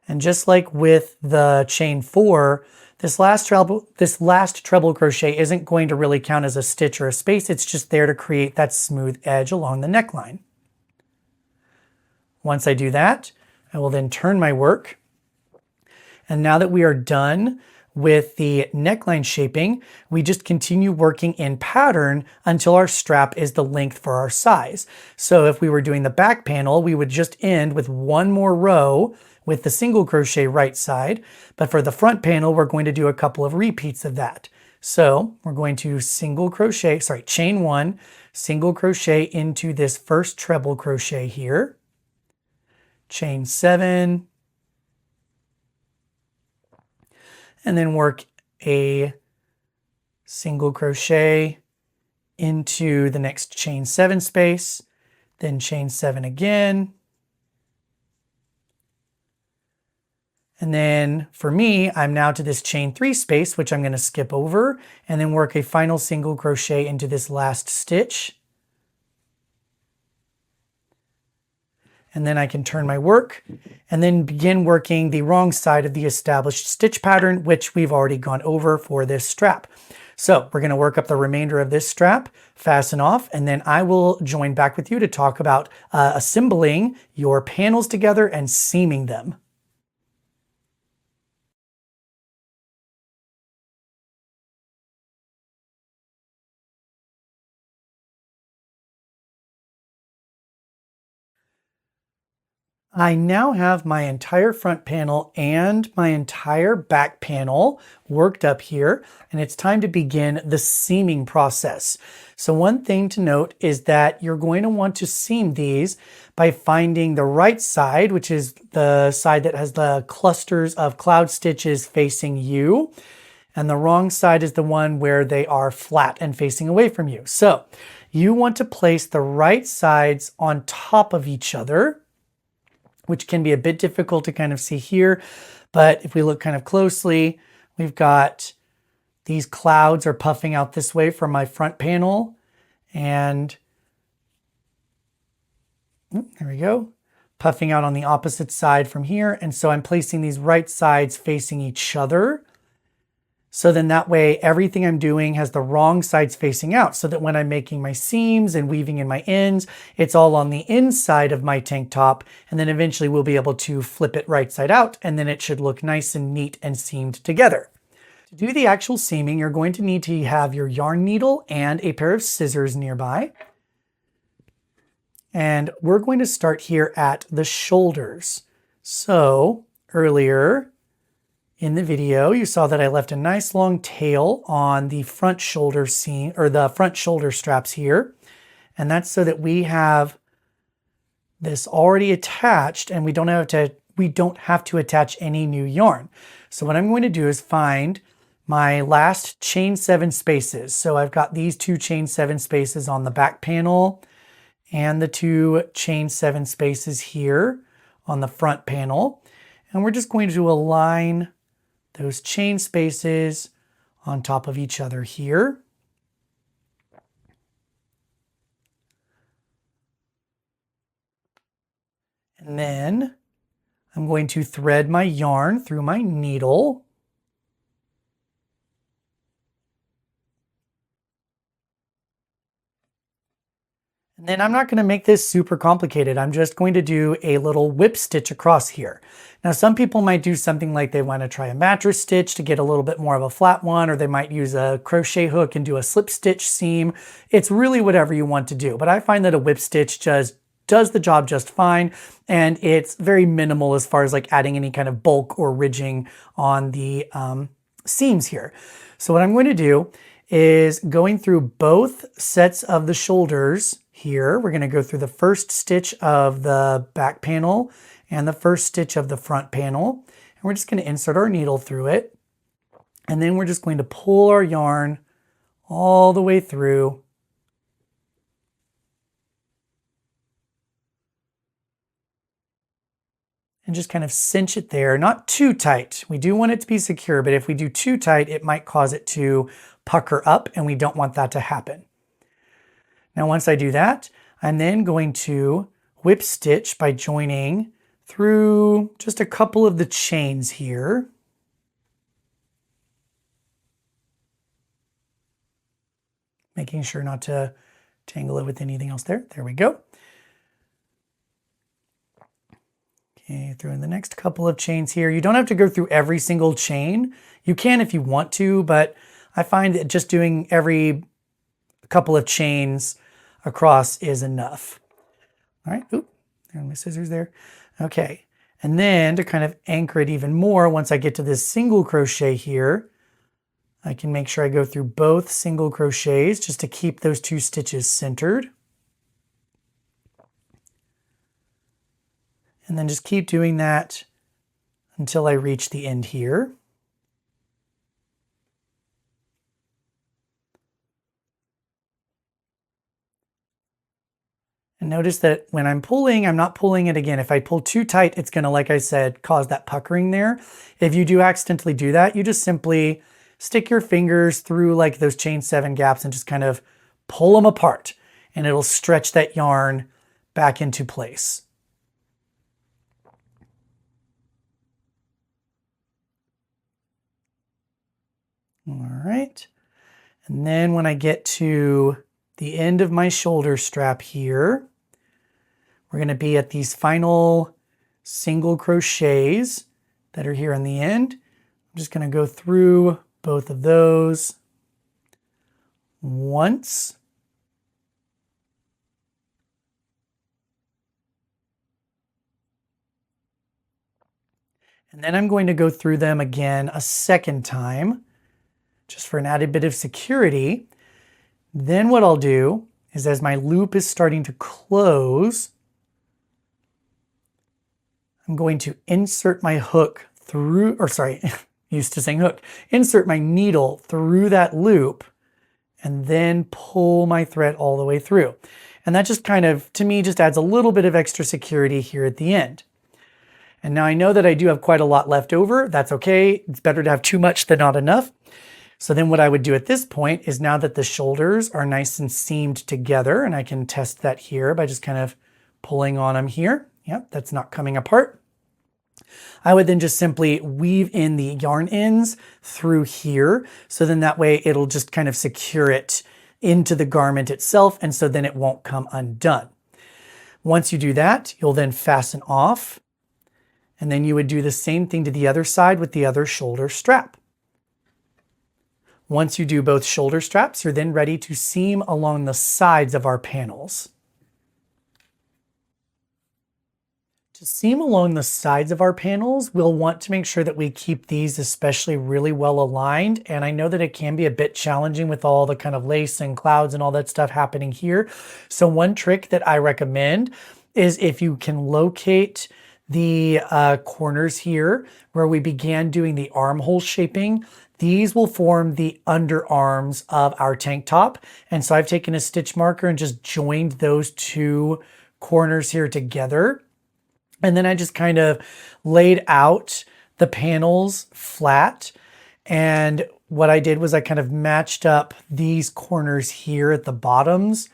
And just like with the chain 4, this last treble crochet isn't going to really count as a stitch or a space. It's just there to create that smooth edge along the neckline. Once I do that, I will then turn my work. And now that we are done with the neckline shaping, we just continue working in pattern until our strap is the length for our size. So if we were doing the back panel, we would just end with one more row with the single crochet right side. But for the front panel, we're going to do a couple of repeats of that. So we're going to chain 1, single crochet into this first treble crochet here. Chain 7, and then work a single crochet into the next chain 7 space, then chain 7 again. And then for me, I'm now to this chain 3 space, which I'm going to skip over, and then work a final single crochet into this last stitch. And then I can turn my work and then begin working the wrong side of the established stitch pattern, which we've already gone over for this strap. So we're going to work up the remainder of this strap, fasten off, and then I will join back with you to talk about assembling your panels together and seaming them. I now have my entire front panel and my entire back panel worked up here, and it's time to begin the seaming process. So one thing to note is that you're going to want to seam these by finding the right side, which is the side that has the clusters of cloud stitches facing you, and the wrong side is the one where they are flat and facing away from you. So you want to place the right sides on top of each other, which can be a bit difficult to kind of see here. But if we look kind of closely, we've got these clouds are puffing out this way from my front panel. And there we go, puffing out on the opposite side from here. And so I'm placing these right sides facing each other. So then that way, everything I'm doing has the wrong sides facing out, so that when I'm making my seams and weaving in my ends, it's all on the inside of my tank top. And then eventually we'll be able to flip it right side out, and then it should look nice and neat and seamed together. To do the actual seaming, you're going to need to have your yarn needle and a pair of scissors nearby. And we're going to start here at the shoulders. So earlier in the video, you saw that I left a nice long tail on the front shoulder seam, or the front shoulder straps here. And that's so that we have this already attached and we don't have to attach any new yarn. So what I'm going to do is find my last chain 7 spaces. So I've got these 2 chain 7 spaces on the back panel and the 2 chain 7 spaces here on the front panel. And we're just going to align those chain spaces on top of each other here. And then I'm going to thread my yarn through my needle. And then I'm not going to make this super complicated. I'm just going to do a little whip stitch across here. Now, some people might do something like they want to try a mattress stitch to get a little bit more of a flat one, or they might use a crochet hook and do a slip stitch seam. It's really whatever you want to do. But I find that a whip stitch just does the job just fine. And it's very minimal as far as like adding any kind of bulk or ridging on the seams here. So what I'm going to do is going through both sets of the shoulders here. We're going to go through the first stitch of the back panel and the first stitch of the front panel. And we're just going to insert our needle through it. And then we're just going to pull our yarn all the way through. And just kind of cinch it there, not too tight. We do want it to be secure, but if we do too tight, it might cause it to pucker up, and we don't want that to happen. Now, once I do that, I'm then going to whip stitch by joining through just a couple of the chains here. Making sure not to tangle it with anything else there. There we go. Okay, throw in the next couple of chains here. You don't have to go through every single chain. You can if you want to, but I find that just doing every couple of chains across is enough. All right, oop, there are my scissors there. Okay, and then to kind of anchor it even more, once I get to this single crochet here, I can make sure I go through both single crochets just to keep those 2 stitches centered. And then just keep doing that until I reach the end here. And notice that when I'm pulling, I'm not pulling it again. If I pull too tight, it's going to, like I said, cause that puckering there. If you do accidentally do that, you just simply stick your fingers through like those chain 7 gaps and just kind of pull them apart, and it'll stretch that yarn back into place. All right, and then when I get to the end of my shoulder strap here, we're going to be at these final single crochets that are here on the end. I'm just going to go through both of those once. And then I'm going to go through them again a second time, just for an added bit of security. Then what I'll do is, as my loop is starting to close, I'm going to insert my hook through, or sorry, used to saying hook, insert my needle through that loop and then pull my thread all the way through. And that just kind of, to me, just adds a little bit of extra security here at the end. And now I know that I do have quite a lot left over. That's okay. It's better to have too much than not enough. So then what I would do at this point is, now that the shoulders are nice and seamed together, and I can test that here by just kind of pulling on them here. Yep, that's not coming apart. I would then just simply weave in the yarn ends through here. So then that way it'll just kind of secure it into the garment itself. And so then it won't come undone. Once you do that, you'll then fasten off. And then you would do the same thing to the other side with the other shoulder strap. Once you do both shoulder straps, you're then ready to seam along the sides of our panels. To seam along the sides of our panels, we'll want to make sure that we keep these especially really well aligned. And I know that it can be a bit challenging with all the kind of lace and clouds and all that stuff happening here. So one trick that I recommend is if you can locate the corners here where we began doing the armhole shaping, these will form the underarms of our tank top. And so I've taken a stitch marker and just joined those two corners here together. And then I just kind of laid out the panels flat. And what I did was I kind of matched up these corners here at the bottoms.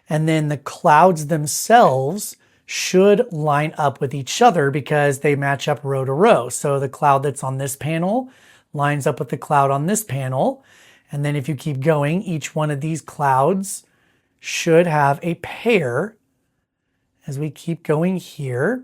And then the clouds themselves should line up with each other because they match up row to row. So the cloud that's on this panel lines up with the cloud on this panel. And then if you keep going, each one of these clouds should have a pair as we keep going here.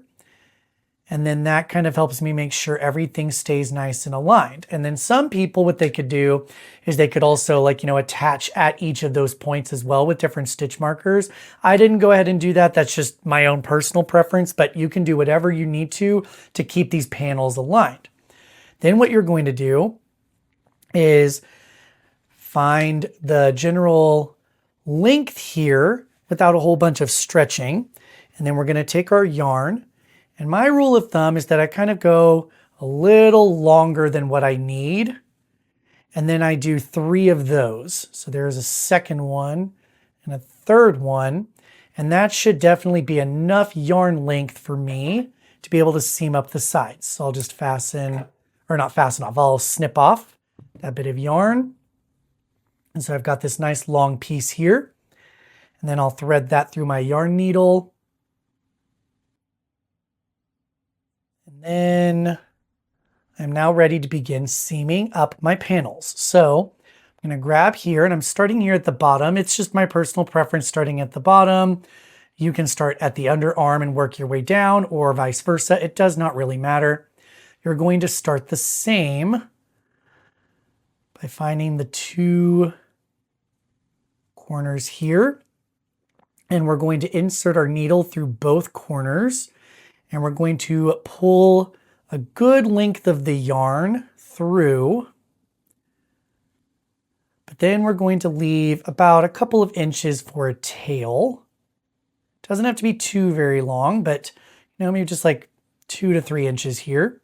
And then that kind of helps me make sure everything stays nice and aligned. And then some people, what they could do is they could also attach at each of those points as well with different stitch markers. I didn't go ahead and do that. That's just my own personal preference, but you can do whatever you need to keep these panels aligned. Then what you're going to do is find the general length here without a whole bunch of stretching. And then we're going to take our yarn. And my rule of thumb is that I kind of go a little longer than what I need. And then I do 3 of those. So there's a second one and a third one. And that should definitely be enough yarn length for me to be able to seam up the sides. So I'll just I'll snip off that bit of yarn. And so I've got this nice long piece here. And then I'll thread that through my yarn needle. And then I'm now ready to begin seaming up my panels. So I'm going to grab here, and I'm starting here at the bottom. It's just my personal preference starting at the bottom. You can start at the underarm and work your way down, or vice versa. It does not really matter. You're going to start the same by finding the 2 corners here. And we're going to insert our needle through both corners. And we're going to pull a good length of the yarn through. But then we're going to leave about a couple of inches for a tail. Doesn't have to be too very long, but maybe just like 2 to 3 inches here.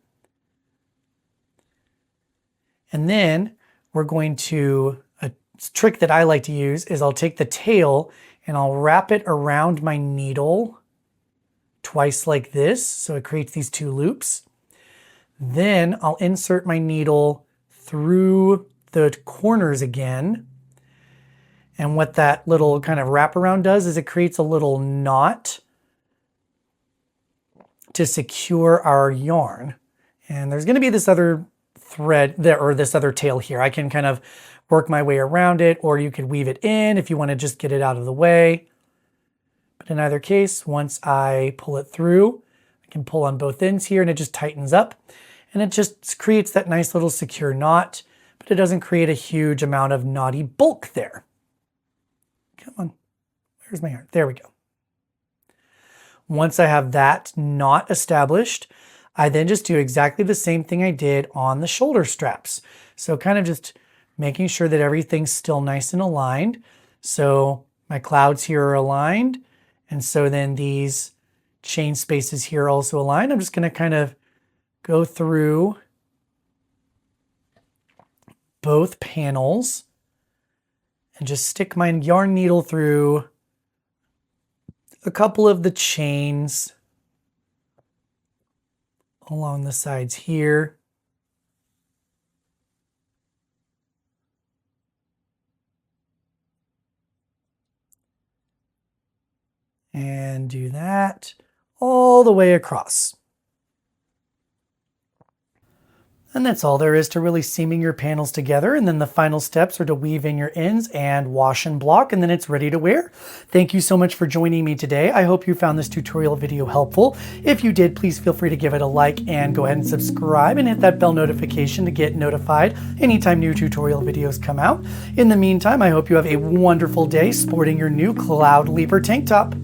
And then we're going to, a trick that I like to use is I'll take the tail and I'll wrap it around my needle twice like this. So it creates these 2 loops. Then I'll insert my needle through the corners again. And what that little kind of wraparound does is it creates a little knot to secure our yarn. And there's going to be this other thread there, or this other tail here. I can kind of work my way around it, or you could weave it in if you want to just get it out of the way. But in either case, once I pull it through, I can pull on both ends here and it just tightens up. And it just creates that nice little secure knot, but it doesn't create a huge amount of knotty bulk there. Come on, where's my yarn? There we go. Once I have that knot established, I then just do exactly the same thing I did on the shoulder straps. So kind of just making sure that everything's still nice and aligned. So my clouds here are aligned. And so then these chain spaces here are also aligned. I'm just going to kind of go through both panels and just stick my yarn needle through a couple of the chains along the sides here. And do that all the way across. And that's all there is to really seaming your panels together. And then the final steps are to weave in your ends and wash and block, and then it's ready to wear. Thank you so much for joining me today. I hope you found this tutorial video helpful. If you did, please feel free to give it a like and go ahead and subscribe and hit that bell notification to get notified anytime new tutorial videos come out. In the meantime, I hope you have a wonderful day sporting your new Cloud Leaper tank top.